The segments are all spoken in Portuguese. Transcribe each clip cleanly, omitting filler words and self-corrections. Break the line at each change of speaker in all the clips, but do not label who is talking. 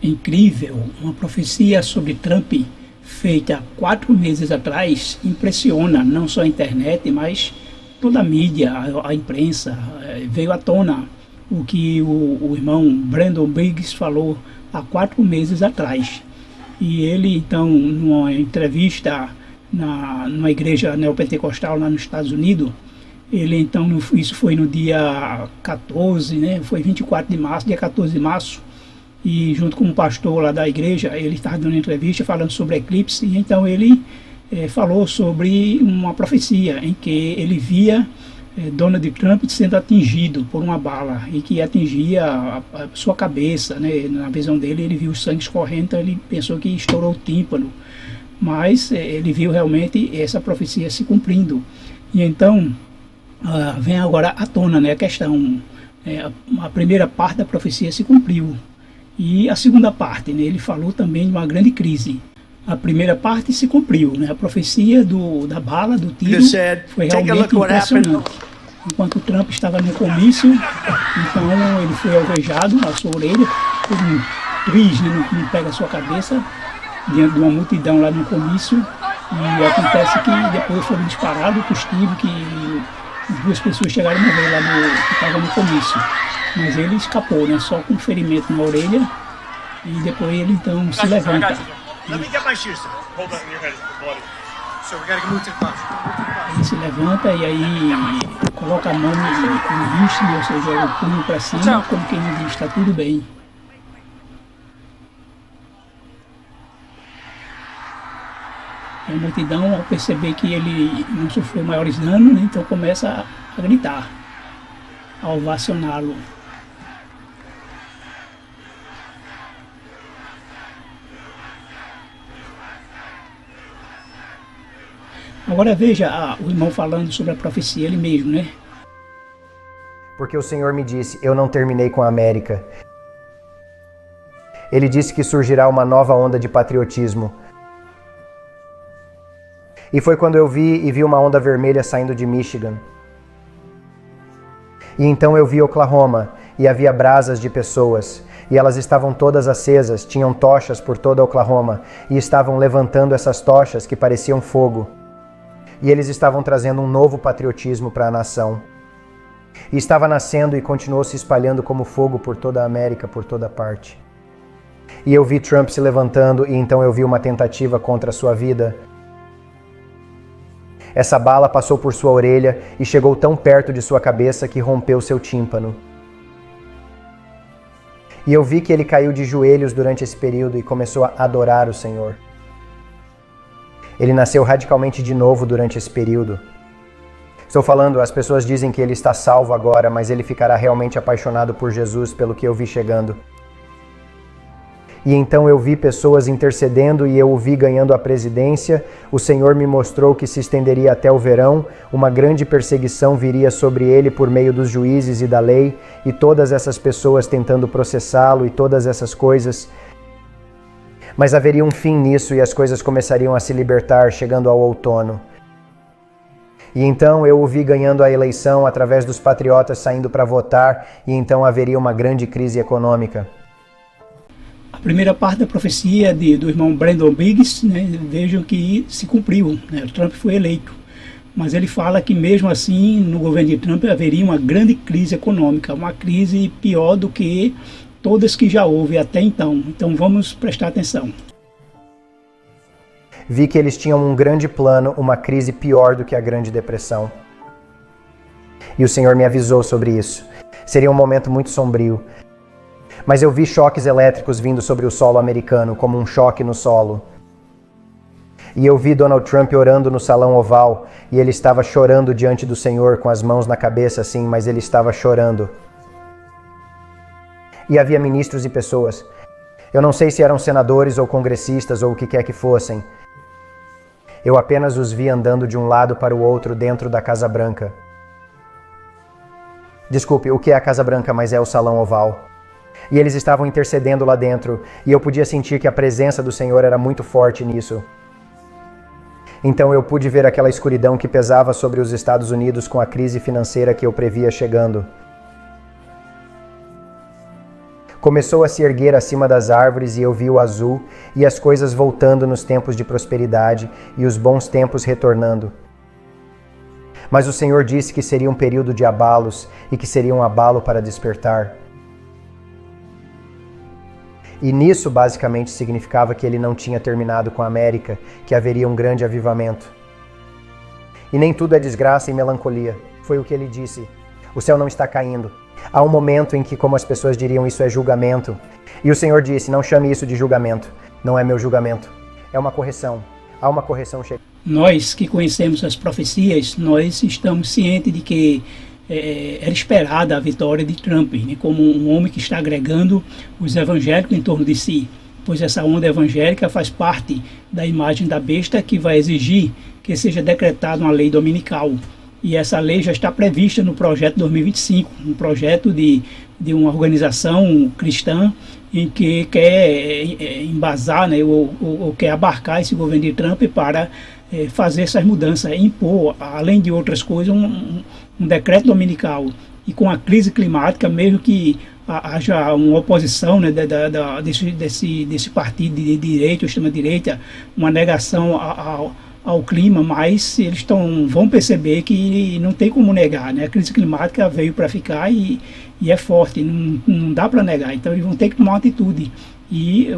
incrível, uma profecia sobre Trump feita 4 meses atrás impressiona não só a internet, mas toda a mídia, a imprensa. Veio à tona o que o irmão Brandon Biggs falou há 4 meses atrás. E ele, então, numa entrevista numa igreja neopentecostal lá nos Estados Unidos, ele, então, isso foi no dia 14, né? Foi 24 de março, dia 14 de março, e junto com um pastor lá da igreja, ele estava dando uma entrevista falando sobre eclipse, e então ele falou sobre uma profecia em que ele via Donald Trump sendo atingido por uma bala e que atingia a sua cabeça, né? Na visão dele, ele viu o sangue escorrendo, então ele pensou que estourou o tímpano, mas ele viu realmente essa profecia se cumprindo. E então vem agora à tona, né, a questão, a primeira parte da profecia se cumpriu, e a segunda parte, né, ele falou também de uma grande crise. A primeira parte se cumpriu, né, a profecia da bala, do tiro, foi realmente impressionante. Enquanto Trump estava no comício, então ele foi alvejado, a sua orelha, por um triz, né, não pega a sua cabeça, diante de uma multidão lá no comício, e acontece que depois foram disparados os tiros, que 2 pessoas chegaram a morrer lá que estavam no comício, mas ele escapou, né, só com um ferimento na orelha, e depois ele então se levanta. Ele se levanta e aí coloca a mão no riste, ou seja, o punho para cima, como quem diz, está tudo bem. A multidão, ao perceber que ele não sofreu maiores danos, né, então começa a gritar, a ovacioná-lo. Agora veja o irmão falando sobre a profecia, ele mesmo, né?
Porque o Senhor me disse, eu não terminei com a América. Ele disse que surgirá uma nova onda de patriotismo. E foi quando eu vi uma onda vermelha saindo de Michigan. E então eu vi Oklahoma, e havia brasas de pessoas, e elas estavam todas acesas, tinham tochas por toda Oklahoma, e estavam levantando essas tochas que pareciam fogo. E eles estavam trazendo um novo patriotismo para a nação. E estava nascendo e continuou se espalhando como fogo por toda a América, por toda parte. E eu vi Trump se levantando, e então eu vi uma tentativa contra a sua vida. Essa bala passou por sua orelha e chegou tão perto de sua cabeça que rompeu seu tímpano. E eu vi que ele caiu de joelhos durante esse período e começou a adorar o Senhor. Ele nasceu radicalmente de novo durante esse período. Estou falando, as pessoas dizem que ele está salvo agora, mas ele ficará realmente apaixonado por Jesus, pelo que eu vi chegando. E então eu vi pessoas intercedendo e eu o vi ganhando a presidência. O Senhor me mostrou que se estenderia até o verão, uma grande perseguição viria sobre ele por meio dos juízes e da lei, e todas essas pessoas tentando processá-lo e todas essas coisas. Mas haveria um fim nisso e as coisas começariam a se libertar, chegando ao outono. E então eu o vi ganhando a eleição através dos patriotas saindo para votar, e então haveria uma grande crise econômica.
A primeira parte da profecia do irmão Brandon Biggs, né, vejam que se cumpriu, né, o Trump foi eleito. Mas ele fala que mesmo assim, no governo de Trump haveria uma grande crise econômica, uma crise pior do que todas que já houve até então. Então vamos prestar atenção.
Vi que eles tinham um grande plano, uma crise pior do que a Grande Depressão. E o Senhor me avisou sobre isso. Seria um momento muito sombrio. Mas eu vi choques elétricos vindo sobre o solo americano, como um choque no solo. E eu vi Donald Trump orando no salão oval, e ele estava chorando diante do Senhor, com as mãos na cabeça assim, mas ele estava chorando. E havia ministros e pessoas. Eu não sei se eram senadores ou congressistas ou o que quer que fossem. Eu apenas os vi andando de um lado para o outro dentro da Casa Branca. Desculpe, o que é a Casa Branca, mas é o salão oval. E eles estavam intercedendo lá dentro, e eu podia sentir que a presença do Senhor era muito forte nisso. Então eu pude ver aquela escuridão que pesava sobre os Estados Unidos com a crise financeira que eu previa chegando. Começou a se erguer acima das árvores e eu vi o azul e as coisas voltando nos tempos de prosperidade e os bons tempos retornando. Mas o Senhor disse que seria um período de abalos e que seria um abalo para despertar. E nisso basicamente significava que ele não tinha terminado com a América, que haveria um grande avivamento. E nem tudo é desgraça e melancolia, foi o que ele disse. O céu não está caindo. Há um momento em que, como as pessoas diriam, isso é julgamento. E o Senhor disse, não chame isso de julgamento. Não é meu julgamento. É uma correção. Há uma correção chegando.
Nós que conhecemos as profecias, nós estamos cientes de que era esperada a vitória de Trump, né, como um homem que está agregando os evangélicos em torno de si, pois essa onda evangélica faz parte da imagem da besta que vai exigir que seja decretada uma lei dominical. E essa lei já está prevista no projeto 2025, um projeto de uma organização cristã em que quer embasar, né, ou quer abarcar esse governo de Trump para fazer essas mudanças, impor, além de outras coisas, um decreto dominical. E com a crise climática, mesmo que haja uma oposição, né, desse partido de direita ou extrema-direita, uma negação ao clima, mas eles vão perceber que não tem como negar, né? A crise climática veio para ficar e é forte, não dá para negar, então eles vão ter que tomar uma atitude. E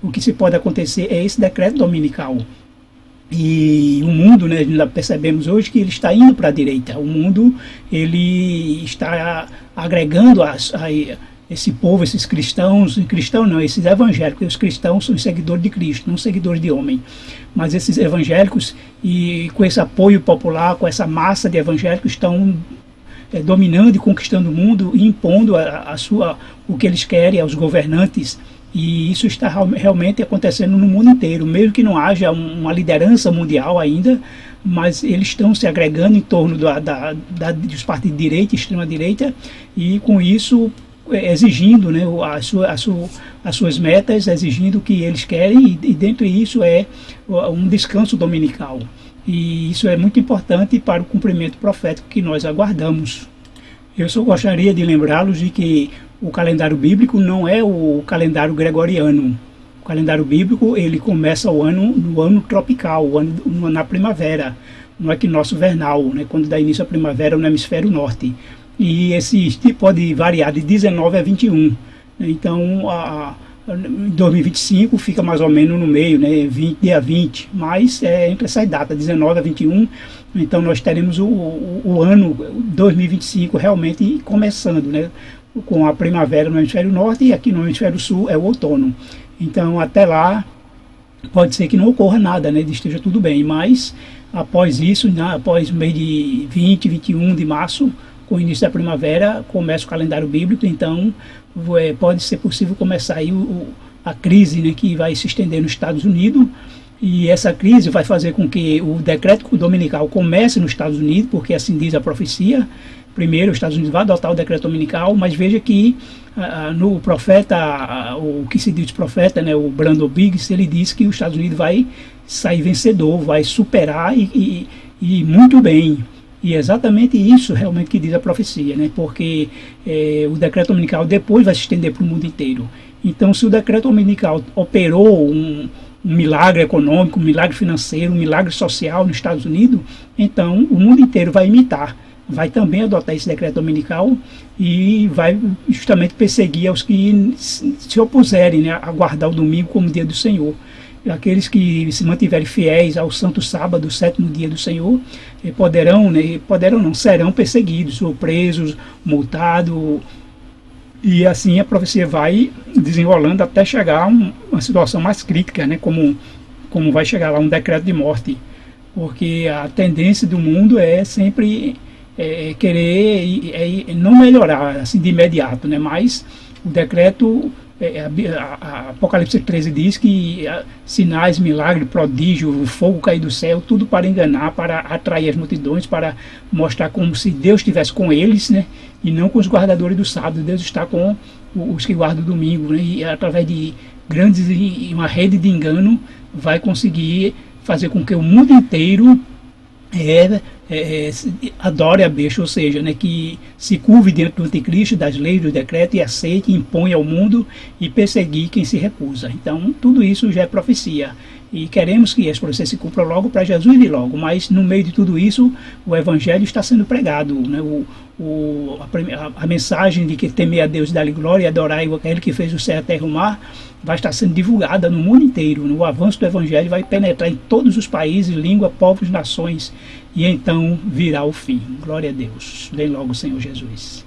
o que se pode acontecer é esse decreto dominical. E o mundo, né, nós percebemos hoje que ele está indo para a direita. O mundo ele está agregando esse povo, esses cristãos não, esses evangélicos. Os cristãos são seguidores de Cristo, não seguidores de homem. Mas esses evangélicos, e com esse apoio popular, com essa massa de evangélicos, estão dominando e conquistando o mundo e impondo o que eles querem aos governantes. E isso está realmente acontecendo no mundo inteiro, mesmo que não haja uma liderança mundial ainda, mas eles estão se agregando em torno dos partidos de direita e extrema-direita, e com isso exigindo, né, as suas metas, exigindo o que eles querem, e dentro disso é um descanso dominical. E isso é muito importante para o cumprimento profético que nós aguardamos. Eu só gostaria de lembrá-los de que o calendário bíblico não é o calendário gregoriano. O calendário bíblico ele começa no ano tropical, na primavera, no equinócio vernal, né, quando dá início à primavera no hemisfério norte. E esse tipo pode variar de 19 a 21. Então, em 2025 fica mais ou menos no meio, né, dia 20, mas entre essa data, 19 a 21, então nós teremos o ano 2025 realmente começando, né, com a primavera no hemisfério norte, e aqui no hemisfério sul é o outono. Então, até lá, pode ser que não ocorra nada, né, esteja tudo bem, mas após isso, né, após o mês de 20, 21 de março, com o início da primavera, começa o calendário bíblico. Então pode ser possível começar aí a crise, né, que vai se estender nos Estados Unidos, e essa crise vai fazer com que o decreto dominical comece nos Estados Unidos, porque assim diz a profecia. Primeiro os Estados Unidos vai adotar o decreto dominical, mas veja que no profeta, o que se diz profeta, né, o Brandon Biggs, ele diz que os Estados Unidos vai sair vencedor, vai superar e muito bem. E é exatamente isso realmente que diz a profecia, né? Porque o decreto dominical depois vai se estender para o mundo inteiro. Então, se o decreto dominical operou um milagre econômico, um milagre financeiro, um milagre social nos Estados Unidos, então o mundo inteiro vai imitar, vai também adotar esse decreto dominical e vai justamente perseguir aos que se opuserem, né, a guardar o domingo como dia do Senhor. Aqueles que se mantiverem fiéis ao santo sábado, o sétimo dia do Senhor, serão perseguidos, ou presos, multados, e assim a profecia vai desenrolando até chegar a uma situação mais crítica, né, como vai chegar lá um decreto de morte, porque a tendência do mundo é sempre querer não melhorar assim de imediato, né, mas o decreto... A Apocalipse 13 diz que sinais, milagres, prodígio, o fogo cair do céu, tudo para enganar, para atrair as multidões, para mostrar como se Deus estivesse com eles, né, e não com os guardadores do sábado. Deus está com os que guardam o domingo, né, e através de uma rede de engano vai conseguir fazer com que o mundo inteiro adore a besta, ou seja, né, que se curve diante do anticristo, das leis, do decreto, e aceite, impõe ao mundo e perseguir quem se recusa. Então, tudo isso já é profecia. E queremos que esse processo se cumpra logo para Jesus vir logo, mas no meio de tudo isso, o Evangelho está sendo pregado, né? A mensagem de que temer a Deus e dar-lhe glória e adorar aquele que fez o céu, a terra e o mar, vai estar sendo divulgada no mundo inteiro. Né? O avanço do Evangelho vai penetrar em todos os países, língua, povos, nações, e então virá o fim. Glória a Deus. Vem logo, Senhor Jesus.